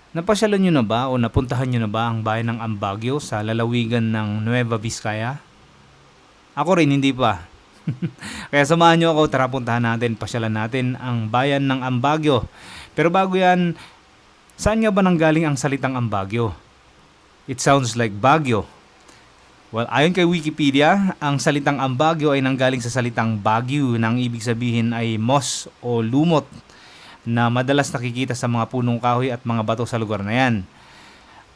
Napasyalan nyo na ba o napuntahan nyo na ba ang bayan ng Ambaggio sa lalawigan ng Nueva Vizcaya? Ako rin hindi pa. Kaya samahan nyo ako, tara puntahan natin, pasyalan natin ang bayan ng Ambaggio. Pero bago yan, saan nga ba nanggaling ang salitang Ambaggio? It sounds like Baguio. Well, ayon kay Wikipedia, ang salitang Ambaggio ay nanggaling sa salitang Baguio na ang ibig sabihin ay moss o lumot na madalas nakikita sa mga punong kahoy at mga bato sa lugar na yan.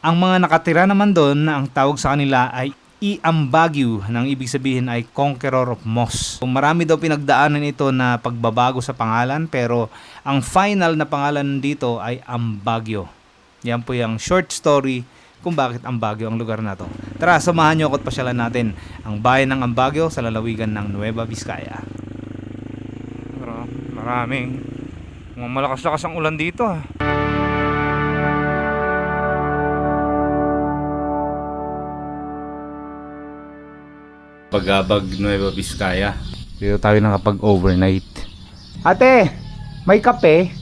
Ang mga nakatira naman doon, ang tawag sa kanila ay Iambaggio, nang ibig sabihin ay Conqueror of Moss. Marami daw pinagdaanan ito na pagbabago sa pangalan, pero ang final na pangalan dito ay Ambaggio. Yan po yung short story kung bakit Ambaggio ang lugar na to. Tara, samahan nyo ako at pasyalan natin ang bayan ng Ambaggio sa lalawigan ng Nueva Vizcaya. Maraming malakas-lakas ang ulan dito. Pagabag, Nueva Vizcaya. Dito tayo nakapag-overnight. Ate, may kape?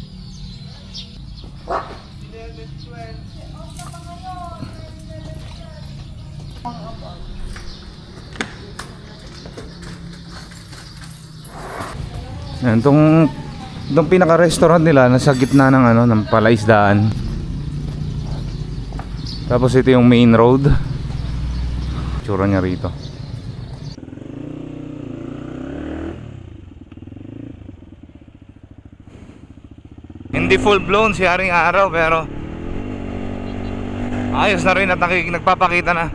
Yan, itong pinaka-restaurant nila nasa gitna ng ng palaisdaan. Tapos ito yung main road. Tsura niya rito. Hindi full blown si Haring Araw, pero ayos na rin at nagpapakita na.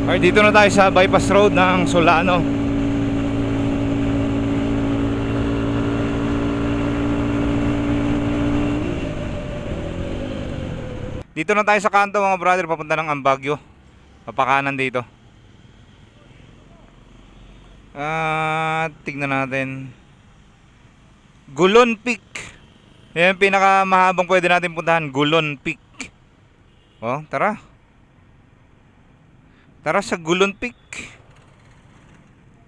Okay, dito na tayo sa bypass road ng Solano. Dito na tayo sa kanto mga brother, papunta ng Ambaggio. Papakanan dito. Tignan natin. Gulon Peak. Yan pinakamahabang pwede natin puntahan, Gulon Peak. Oh, tara. Tara sa Gulon Peak.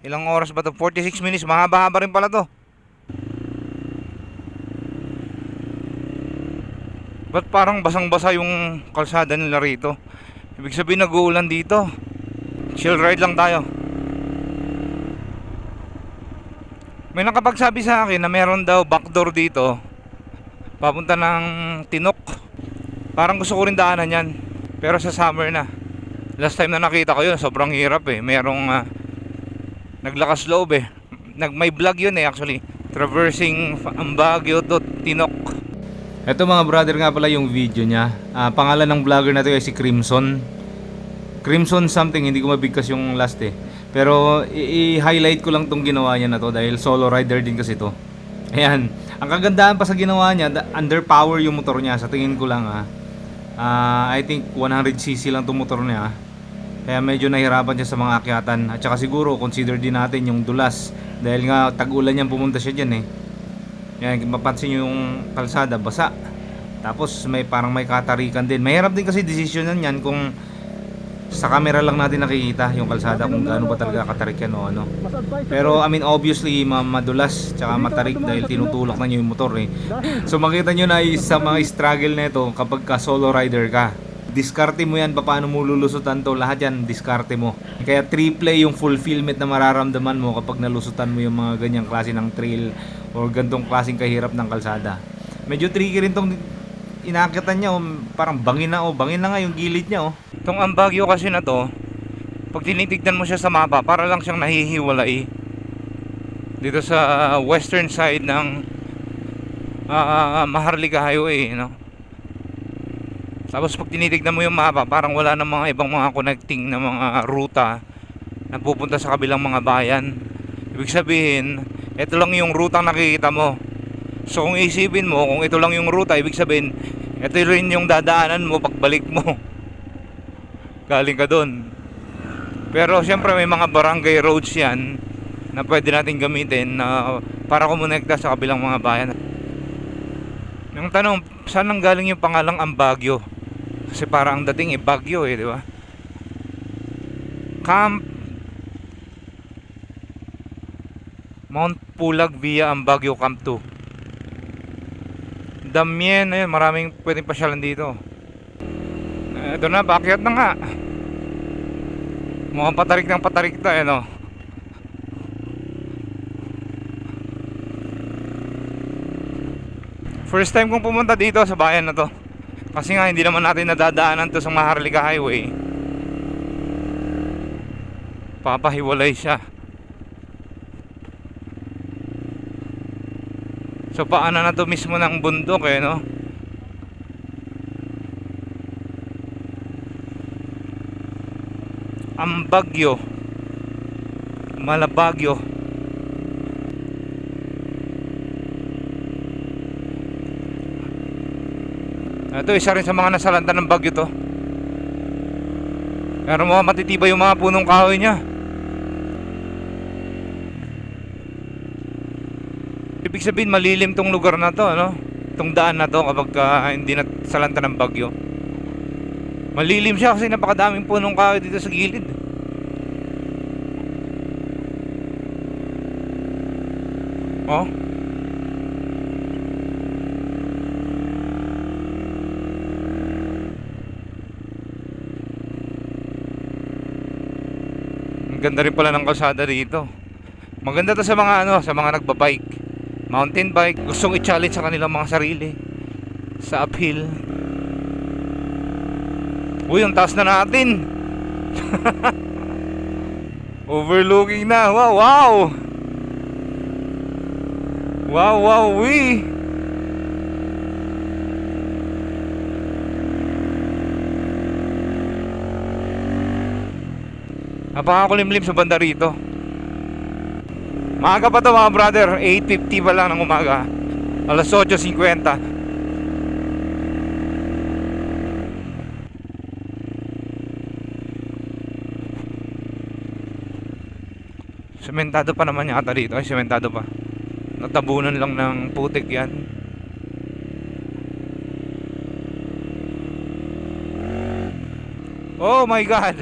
Ilang oras ba to? 46 minutes. Mahaba-haba rin pala to. Ba't parang basang-basa yung kalsada nila rito? Ibig sabihin nag-uulan dito. Chill ride lang tayo. May nakapagsabi sa akin na meron daw backdoor dito papunta ng Tinok. Parang gusto ko rin daanan yan, pero sa summer na. Last time na nakita ko yun, sobrang hirap eh. Merong naglakas loob eh. May vlog yun eh actually. Traversing Ambaggio to Tinok. Ito mga brother nga pala yung video niya. Pangalan ng vlogger na to ay si Crimson. Crimson something, hindi ko mabigkas yung last eh. Pero i-highlight ko lang tong ginawa niya na to dahil solo rider din kasi to. Ayan, ang kagandahan pa sa ginawa niya, underpower yung motor niya sa tingin ko lang I think 100cc lang tong motor niya. Kaya medyo nahirapan siya sa mga akyatan. At saka siguro consider din natin yung dulas dahil nga tag-ulan yan pumunta siya dyan eh. Yan, mapansin nyo yung kalsada, basa. Tapos parang may katarikan din. Mahirap din kasi desisyonan yan kung sa camera lang natin nakikita yung kalsada kung gaano ba talaga katarik yan o ano. Pero I mean obviously madulas tsaka matarik dahil tinutulak na nyo yung motor eh. So makita nyo na sa mga struggle na ito kapag ka solo rider ka. Diskarte mo yan, paano mo lulusutan to, lahat yan diskarte mo. Kaya triple yung fulfillment na mararamdaman mo kapag nalusutan mo yung mga ganyang klase ng trail o gantong klaseng kahirap ng kalsada. Medyo tricky rin tong inakyatan niya, parang bangin na nga yung gilid niya. Itong Ambaggio kasi na to, pag tinitignan mo siya sa mapa, para lang siyang nahihiwalay dito sa western side ng Maharlika Highway, no? Tapos pag tinitignan mo yung mapa, parang wala na mga ibang mga connecting na mga ruta na pupunta sa kabilang mga bayan. Ibig sabihin, ito lang yung rutang nakikita mo. So kung isipin mo, kung ito lang yung ruta, ibig sabihin, ito rin yung dadaanan mo pagbalik mo. Galing ka dun. Pero siyempre may mga barangay roads yan na pwede natin gamitin na para kumonekta sa kabilang mga bayan. Yung tanong, Saan nang galing yung pangalang Ambagyo? Kasi parang ang dating Bagyo di ba? Camp Mount Pulag via Ambagyo Camp 2. Damien, ayun, maraming pwedeng pasyalan dito. Ito na, backyard na nga. Mukhang patarik ng patarik to, no? First time kong pumunta dito sa bayan na to. Kasi nga hindi naman natin nadadaanan to sa Maharlika Highway. Papahiwalay siya. So paano na to mismo ng bundok no? Ambagyo, Malabagyo. Ito isa rin sa mga nasalanta ng bagyo to. Pero mo matitibay yung mga punong kahoy niya. Ibig sabihin malilim tong lugar na to, no? Itong daan na to kapag hindi na salanta ng bagyo. Malilim siya kasi napakadaming punong kahoy dito sa gilid. Oh. Ang ganda rin pala ng kalsada dito. Maganda to sa mga sa mga nagbabike, mountain bike, gustong i-challenge sa kanilang mga sarili sa uphill. Uy, ang taas na natin. Overlooking na. Wow, wow. Wow, wow, we. Napakakulimlim sa banda rito. Maaga pa to mga brother, 8:50 pa lang ng umaga. Alas 8:50. Sementado pa naman yata dito. Ay, sementado pa. Natabunan lang ng putik yan. Oh my God.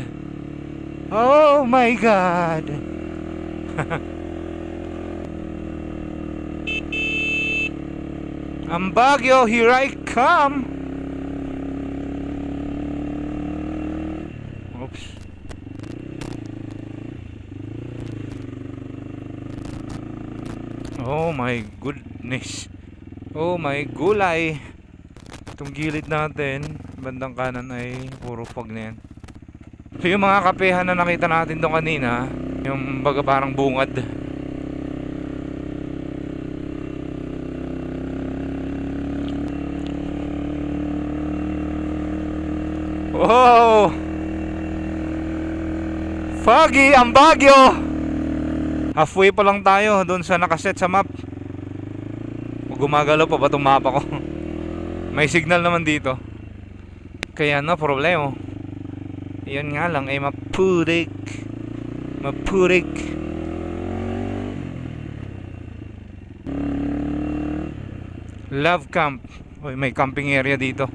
Oh my God. Ambagyo, here I come. Oops. Oh my goodness. Oh my gulay. Itong gilid natin, bandang kanan ay puro fog na yan. So yung mga kapehan na nakita natin doon kanina, yung baga parang bungad. Oh! Foggy, Ambagyo! Halfway pa lang tayo doon sa nakaset sa map. Gumagalaw pa ba itong mapa ko? May signal naman dito. Kaya no problema. Yan nga lang ay mapurik. Mapurik. Love camp. Uy, may camping area dito.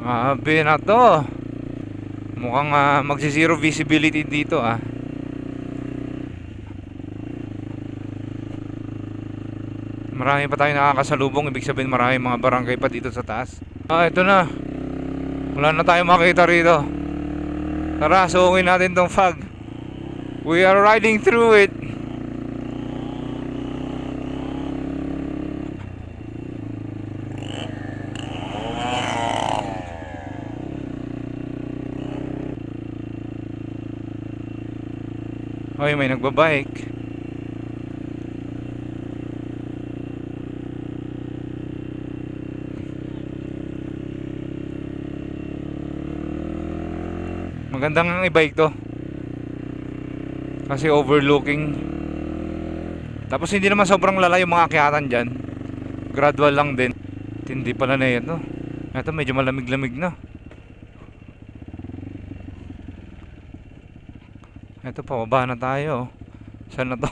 Abi na to. Mukhang magsi-zero visibility dito Marami pa tayong nakakasalubong. Ibig sabihin marami mga barangay pa dito sa taas. Ito na. Wala na tayong makita rito. Tara, suungin natin tong fog. We are riding through it. Hoy, may nagbabike. Magandang ang i-bike to. Kasi overlooking. Tapos hindi naman sobrang lala yung mga akyatan dyan. Gradual lang din. Hindi pala na yan, no? Ito medyo malamig-lamig na. Ito, pababa na tayo. Saan na to?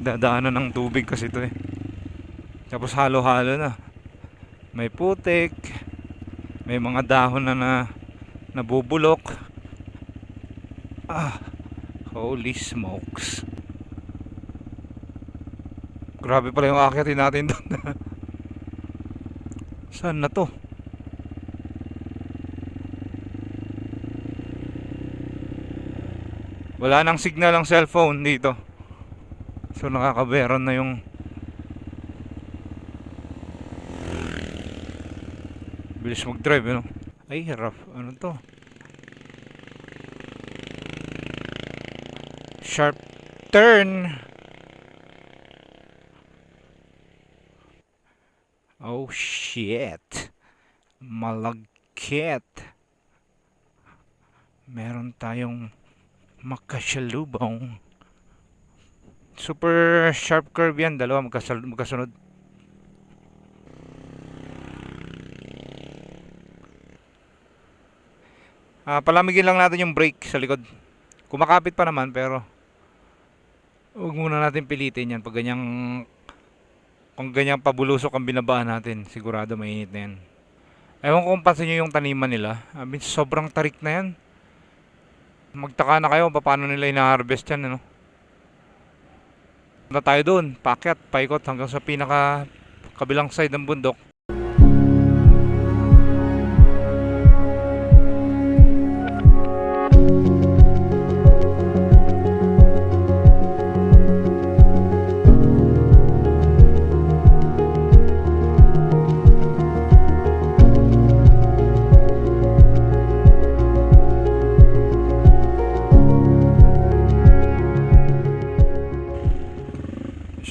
Dadaanan ng tubig kasi ito eh. Tapos halo-halo na. May putik, may mga dahon na nabubulok. Ah, holy smokes. Grabe pala yung akyatin natin doon. Saan na to? Wala nang signal ang cellphone dito. So nakakaberon na yung bilis mag-drive, ano? Ay, rough. Ano to? Sharp turn. Oh shit. Malagkit. Meron tayong makasalubong. Super sharp curve yan. Dalawa magkasunod. Palamigin lang natin yung brake sa likod. Kumakapit pa naman pero huwag muna natin pilitin yan. Kung ganyang pabulusok ang binabaan natin, sigurado mainit na yan. Ewan ko kung pansin nyo yung taniman nila. Sobrang tarik na yan. Magtaka na kayo paano nila ina-harvest yan, ano? Punta tayo doon, paakyat, paikot hanggang sa pinaka kabilang side ng bundok.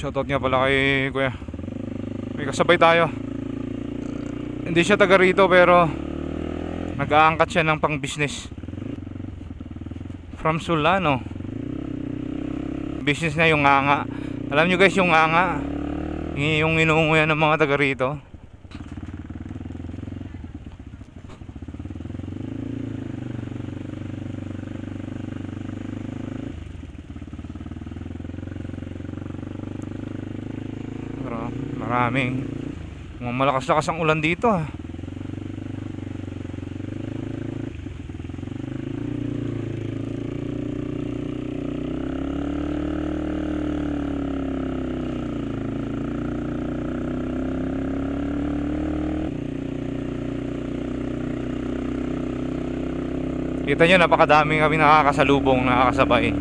Shoutout nga pala kay Kuya. May kasabay tayo. Hindi siya taga rito pero nag-aangkat siya ng pang business. From Solano. Business niya yung nganga. Alam nyo guys yung nganga, yung inuunguyan ng mga taga rito. Maraming malakas-lakas ang ulan dito ah. Kita nyo, napakadami kami nakakasalubong, nakakasabay.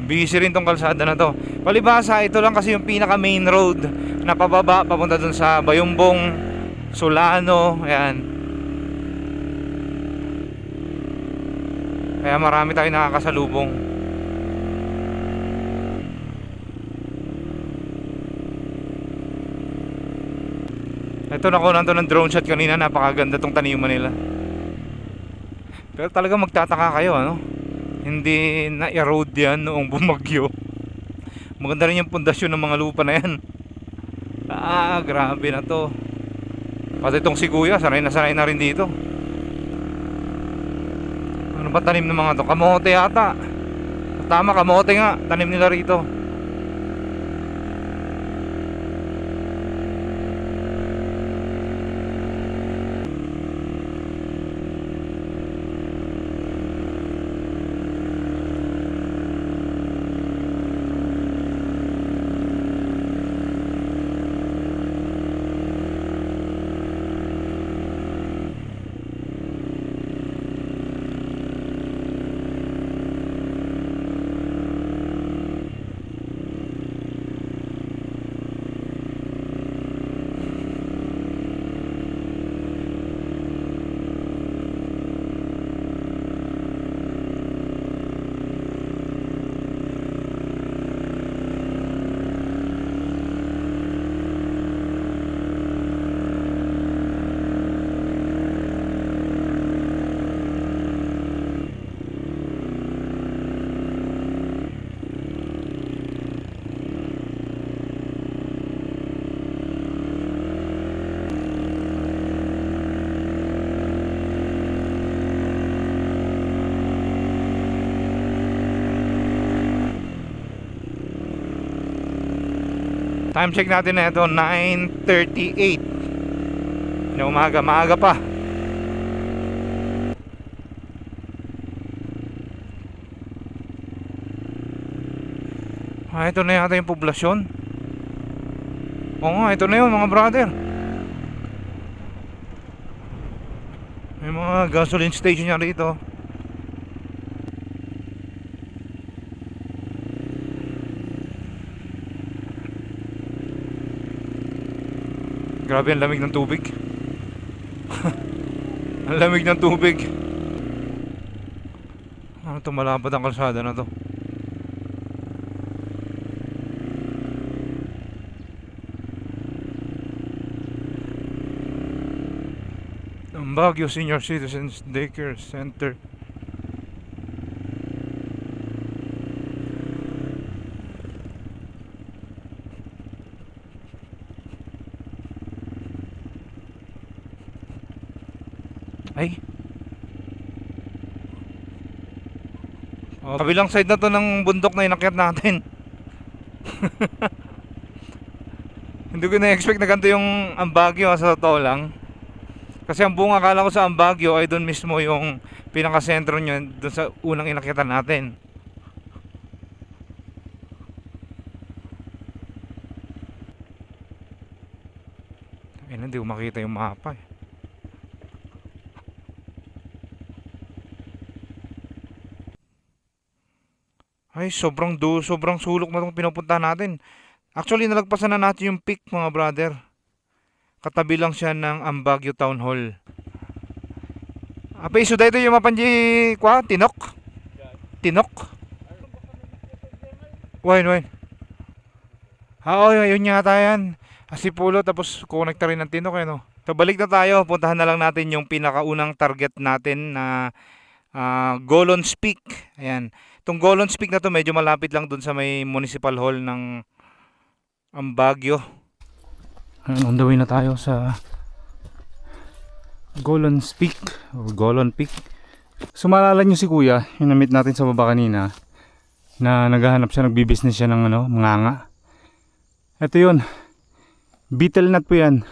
Busy rin tong kalsada na to. Palibhasa, ito lang kasi yung pinaka main road na pababa, papunta dun sa Bayumbong, Solano, ayan. Kaya marami tayong nakakasalubong. Ito, nakunan to ng drone shot kanina, napakaganda tong taniman nila. Pero talaga magtataka kayo, ano? Hindi na-erode yan noong bumagyo. Maganda rin yung pundasyon ng mga lupa na yan. Grabe na to. Pati itong si Kuya, sanay na rin dito. Ano ba tanim ng mga to? Kamote yata. Tama, kamote nga. Tanim nila rito. Time check natin na ito, 9:38 na umaga, maaga pa. Ito na yata yung poblasyon. Oo nga, ito na yun mga brother. May mga gasoline station niya rito. Grabe ang lamig ng tubig. Ang lamig ng tubig. Ano to, malapad ang kalsada na to. Ang Baguio Senior Citizens Daycare Center. Ay. Kabilang side na to ng bundok na inakyat natin. Hindi ko na-expect na ganito yung Baguio sa totoo lang. Kasi ang buong akala ko sa Baguio ay doon mismo yung pinaka-sentro nyo, doon sa unang inakyatan natin. Ay, hindi ko makita yung mapa eh. Ay, sobrang sulok na itong pinupunta natin. Actually, nalagpasan na natin yung peak mga brother. Katabi lang siya ng Baguio Town Hall. Apa iso dito yung mapanji kwa? Tinok? Tinok? Wine. Oo, yun yata yan. Asipulo tapos connect rin ng Tinok eh no. So balik na tayo. Puntahan na lang natin yung pinakaunang target natin na Golon's Peak. Ayan. Itong Golon's Peak na to medyo malapit lang dun sa may Municipal Hall ng Baguio. On the way na tayo sa Golon's Peak or Golon Peak. So maalala nyo si kuya, yung na-meet natin sa baba kanina, na naghahanap siya, nagbi-business siya ng manganga. Ito yun, beetle nut po yan.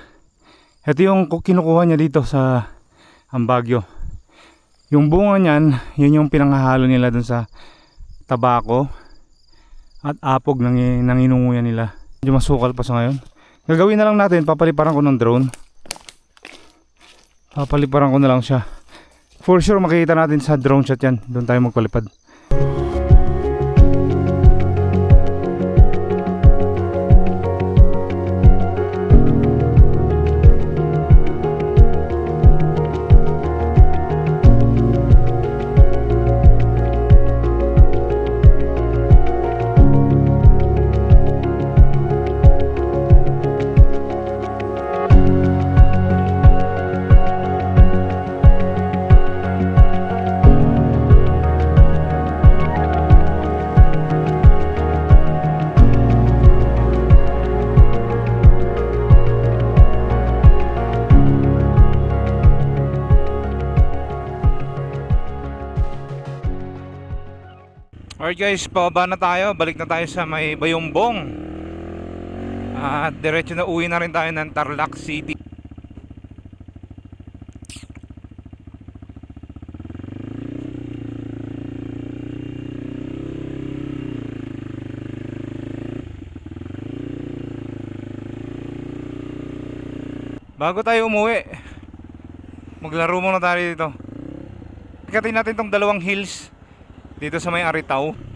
Ito yung kinukuha niya dito sa Baguio. Yung bunga niyan, yun yung pinanghahalo nila dun sa tabako at apog ng inunguyan nila. Medyo masukal pa sa ngayon. Gagawin na lang natin, papaliparan ko ng drone. Papaliparan ko na lang siya. For sure makikita natin sa drone shot yan. Doon tayo magpalipad. Alright guys, pababa na tayo. Balik na tayo sa may Bayumbong. At diretso na uwi na rin tayo ng Tarlac City. Bago tayo umuwi, maglaro muna tayo dito. Ikatin natin tong dalawang hills dito sa may Aritaw.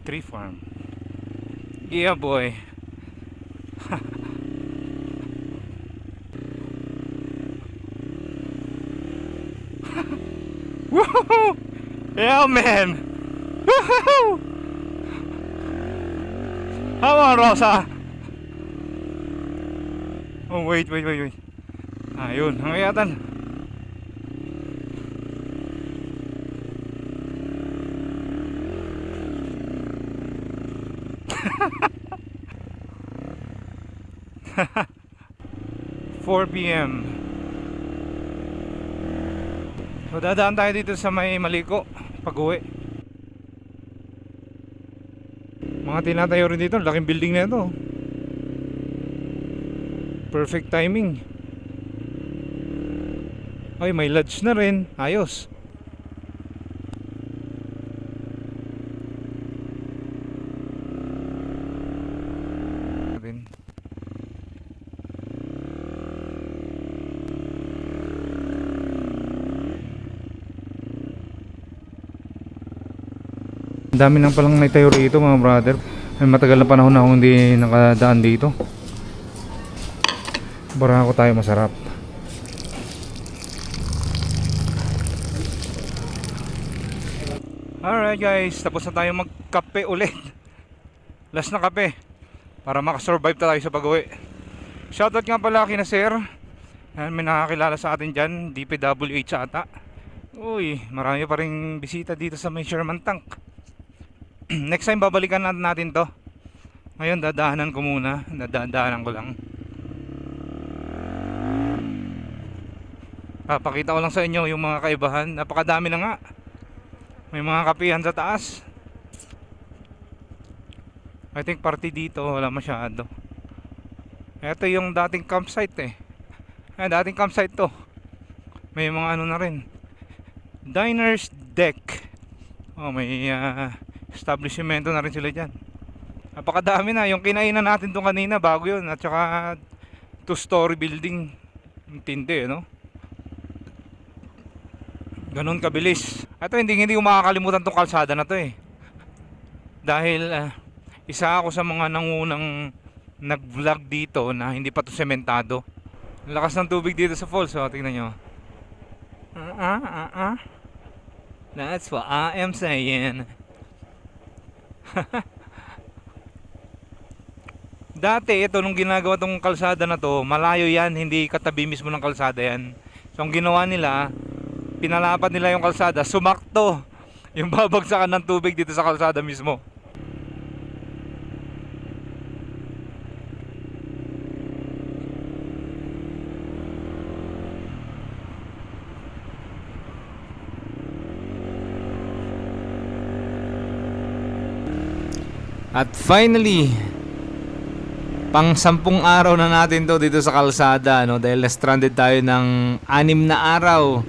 Tree farm. Yeah boy. Woohoo! Yeah man. Woohoo! Come on Rosa. Oh wait. Ayun, hangayatan. (4 PM) So dadaan tayo dito sa may Maliko pag uwi. Mga tinatayo rin dito, laking building na ito. Perfect timing. Ay, may lodge na rin. Ayos. Ang dami nang palang naitayo rito mga brother. Ay, matagal na panahon na akong hindi nakadaan dito. Barako tayo masarap. Alright guys, tapos na tayo magkape ulit. Last na kape para makasurvive tayo sa pag-uwi. Shoutout nga pala kina sir. May nakakilala sa atin dyan, DPWH ata. Uy, marami pa rin bisita dito sa may Sherman Tank. Next time babalikan natin to. Ngayon dadaanan ko muna. Dadaanan ko lang. Papakita ko lang sa inyo yung mga kaibahan. Napakadami na nga. May mga kapihan sa taas. I think party dito wala masyado. Ito yung dating campsite dating campsite to. May mga ano na rin. Diners deck. May establishmento na rin sila dyan. Napakadami na. Yung kinainan natin doon kanina bago yun. At saka 2-story building. Tindi no? Ganun kabilis. Ito hindi ko makakalimutan tong kalsada na to dahil isa ako sa mga nangunang nag-vlog dito na hindi pa to sementado. Lakas ng tubig dito sa falls. Tingnan nyo. That's what I am saying. Dati ito nung ginagawa tong kalsada na to, malayo yan, hindi katabi mismo ng kalsada yan. So ang ginawa nila, pinalapad nila yung kalsada, sumakto yung babagsakan ng tubig dito sa kalsada mismo. At finally, pang 10 araw na natin to dito sa kalsada, no? Dahil na-stranded tayo ng 6 na araw.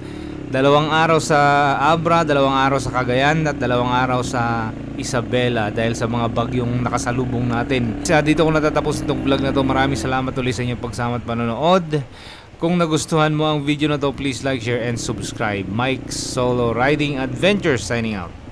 2 araw sa Abra, 2 araw sa Cagayan, at 2 araw sa Isabela dahil sa mga bagyong nakasalubong natin. Dito ko natatapos itong vlog na to. Maraming salamat ulit sa inyong pagsama at panonood. Kung nagustuhan mo ang video na to, please like, share, and subscribe. Mike Solo Riding Adventures signing out.